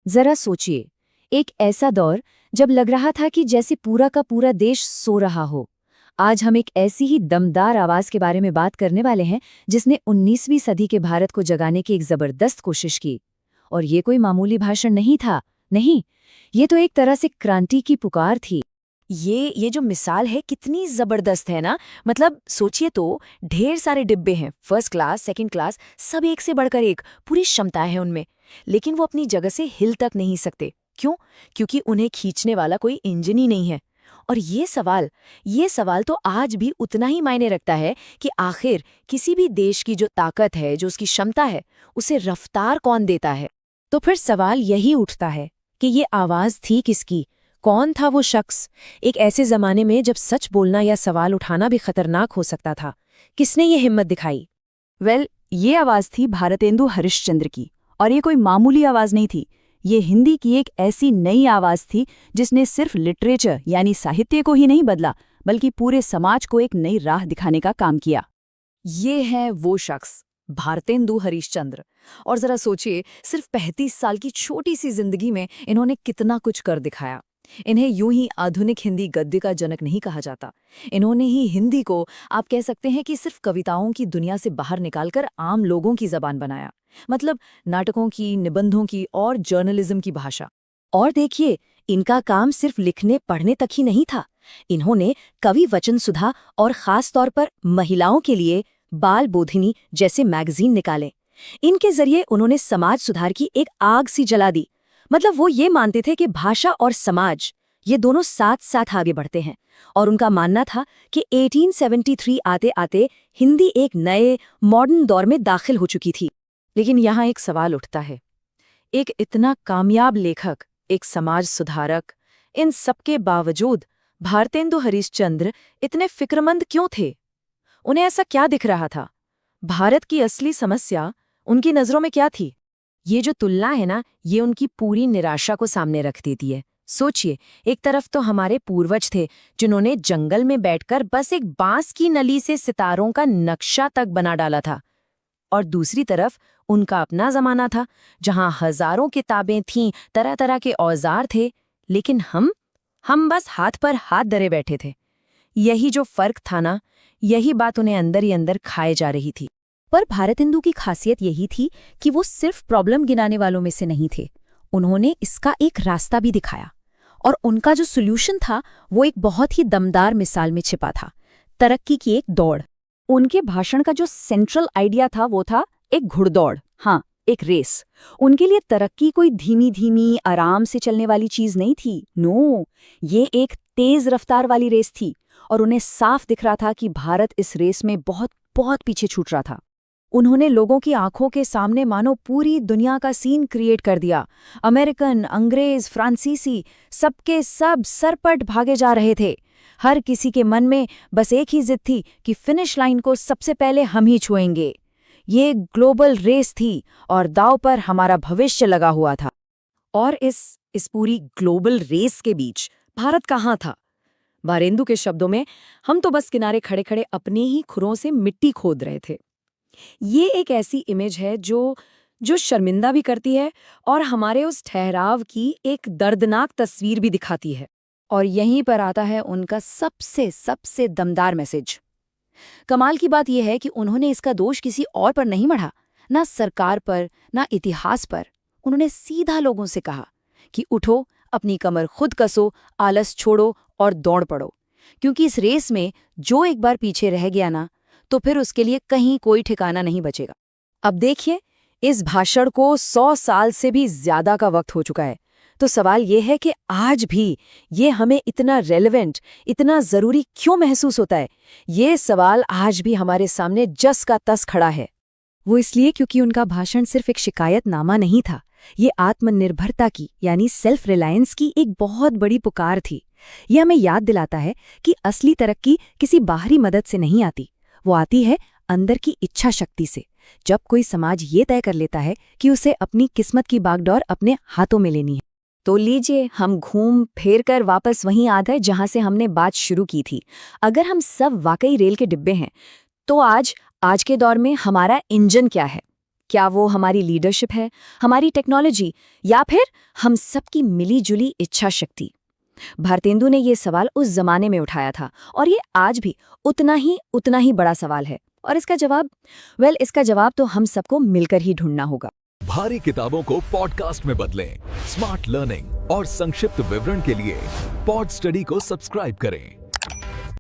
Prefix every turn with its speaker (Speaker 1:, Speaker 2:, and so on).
Speaker 1: जरा सोचिए, एक ऐसा दौर जब लग रहा था कि जैसे पूरा का पूरा देश सो रहा हो। आज हम एक ऐसी ही दमदार आवाज के बारे में बात करने वाले हैं जिसने 19वीं सदी के भारत को जगाने की एक जबरदस्त कोशिश की। और ये कोई मामूली भाषण नहीं था, नहीं, ये तो एक तरह से क्रांति की पुकार थी।
Speaker 2: ये जो मिसाल है कितनी जबरदस्त है ना। मतलब सोचिए तो, ढेर सारे डिब्बे हैं, फर्स्ट क्लास, सेकंड क्लास, सब एक से बढ़कर एक, पूरी क्षमताएं हैं उनमें। लेकिन वो अपनी जगह से हिल तक नहीं सकते। क्यों? क्योंकि उन्हें खींचने वाला कोई इंजन ही नहीं है। और ये सवाल तो आज भी उतना ही मायने रखता है कि आखिर किसी भी देश की जो ताकत है, जो उसकी क्षमता है, उसे रफ्तार कौन देता है।
Speaker 3: तो फिर सवाल यही उठता है कि ये आवाज थी किसकी? कौन था वो शख्स? एक ऐसे जमाने में जब सच बोलना या सवाल उठाना भी खतरनाक हो सकता था, किसने ये हिम्मत दिखाई?
Speaker 1: ये आवाज थी भारतेंदु हरिश्चंद्र की। और ये कोई मामूली आवाज नहीं थी। ये हिंदी की एक ऐसी नई आवाज थी जिसने सिर्फ लिटरेचर यानी साहित्य को ही नहीं बदला, बल्कि पूरे समाज को एक नई राह दिखाने का काम किया।
Speaker 2: ये है वो शख्स, भारतेंदु हरिश्चंद्र। और जरा सोचिए, सिर्फ 35 साल की छोटी सी जिंदगी में इन्होंने कितना कुछ कर दिखाया। इन्हें यूं ही आधुनिक हिंदी गद्य का जनक नहीं कहा जाता। इन्होंने ही हिंदी को, आप कह सकते हैं कि सिर्फ कविताओं की दुनिया से बाहर निकालकर आम लोगों की जबान बनाया। मतलब नाटकों की, निबंधों की और जर्नलिज्म की भाषा।
Speaker 3: और देखिए, इनका काम सिर्फ लिखने पढ़ने तक ही नहीं था। इन्होंने कवि वचन सुधा और खास तौर पर महिलाओं के लिए बाल बोधिनी जैसे मैगजीन निकाले। इनके जरिए उन्होंने समाज सुधार की एक आग सी जला दी। मतलब वो ये मानते थे कि भाषा और समाज, ये दोनों साथ साथ आगे बढ़ते हैं। और उनका मानना था कि 1873 आते आते हिंदी एक नए मॉडर्न दौर में दाखिल हो चुकी थी।
Speaker 2: लेकिन यहाँ एक सवाल उठता है, एक इतना कामयाब लेखक, एक समाज सुधारक, इन सबके बावजूद भारतेंदु हरिश्चंद्र इतने फिक्रमंद क्यों थे? उन्हें ऐसा क्या दिख रहा था? भारत की असली समस्या उनकी नजरों में क्या थी?
Speaker 3: ये जो तुलना है ना, ये उनकी पूरी निराशा को सामने रख देती है। सोचिए, एक तरफ तो हमारे पूर्वज थे जिन्होंने जंगल में बैठकर बस एक बांस की नली से सितारों का नक्शा तक बना डाला था, और दूसरी तरफ उनका अपना जमाना था जहां हजारों किताबें थीं, तरह तरह के औजार थे, लेकिन हम बस हाथ पर हाथ धरे बैठे थे। यही जो फर्क था ना, यही बात उन्हें अंदर ही अंदर खाए जा रही थी।
Speaker 1: पर भारतेंदु की खासियत यही थी कि वो सिर्फ प्रॉब्लम गिनाने वालों में से नहीं थे। उन्होंने इसका एक रास्ता भी दिखाया। और उनका जो सॉल्यूशन था वो एक बहुत ही दमदार मिसाल में छिपा था, तरक्की की एक दौड़। उनके भाषण का जो सेंट्रल आइडिया था वो था एक घुड़दौड़, हाँ, एक रेस। उनके लिए तरक्की कोई धीमी धीमी आराम से चलने वाली चीज नहीं थी। नो, ये एक तेज रफ्तार वाली रेस थी। और उन्हें साफ दिख रहा था कि भारत इस रेस में बहुत बहुत पीछे छूट रहा था। उन्होंने लोगों की आंखों के सामने मानो पूरी दुनिया का सीन क्रिएट कर दिया। अमेरिकन, अंग्रेज, फ्रांसीसी, सबके सब सरपट भागे जा रहे थे। हर किसी के मन में बस एक ही जिद थी कि फिनिश लाइन को सबसे पहले हम ही छुएंगे। ये ग्लोबल रेस थी और दांव पर हमारा भविष्य लगा हुआ था।
Speaker 2: और इस पूरी ग्लोबल रेस के बीच भारत कहाँ था? भारतेंदु के शब्दों में, हम तो बस किनारे खड़े खड़े अपने ही खुरों से मिट्टी खोद रहे थे। ये एक ऐसी इमेज है जो शर्मिंदा भी करती है और हमारे उस ठहराव की एक दर्दनाक तस्वीर भी दिखाती है।
Speaker 1: और यहीं पर आता है उनका सबसे सबसे दमदार मैसेज। कमाल की बात यह है कि उन्होंने इसका दोष किसी और पर नहीं मढ़ा, ना सरकार पर, ना इतिहास पर। उन्होंने सीधा लोगों से कहा कि उठो, अपनी कमर खुद कसो, आलस छोड़ो और दौड़ पड़ो। क्योंकि इस रेस में जो एक बार पीछे रह गया ना, तो फिर उसके लिए कहीं कोई ठिकाना नहीं बचेगा। अब देखिए, इस भाषण को 100 साल से भी ज्यादा का वक्त हो चुका है। तो सवाल ये है कि आज भी ये हमें इतना रेलेवेंट, इतना जरूरी क्यों महसूस होता है? ये सवाल आज भी हमारे सामने जस का तस खड़ा है।
Speaker 3: वो इसलिए क्योंकि उनका भाषण सिर्फ एक शिकायतनामा नहीं था, ये आत्मनिर्भरता की यानी सेल्फ रिलायंस की एक बहुत बड़ी पुकार थी। ये हमें याद दिलाता है कि असली तरक्की किसी बाहरी मदद से नहीं आती, वो आती है अंदर की इच्छा शक्ति से। जब कोई समाज ये तय कर लेता है कि उसे अपनी किस्मत की बागडोर अपने हाथों में लेनी है।
Speaker 1: तो लीजिए, हम घूम फिर कर वापस वहीं आ गए जहां से हमने बात शुरू की थी। अगर हम सब वाकई रेल के डिब्बे हैं, तो आज के दौर में हमारा इंजन क्या है?
Speaker 2: क्या वो हमारी लीडरशिप है, हमारी टेक्नोलॉजी, या फिर हम सबकी मिली-जुली इच्छा शक्ति? भारतेंदु ने ये सवाल उस जमाने में उठाया था और ये आज भी उतना ही बड़ा सवाल है। और इसका जवाब तो हम सबको मिलकर ही ढूंढना होगा।
Speaker 4: भारी किताबों को पॉडकास्ट में बदलें। स्मार्ट लर्निंग और संक्षिप्त विवरण के लिए पॉड स्टडी को सब्सक्राइब करें।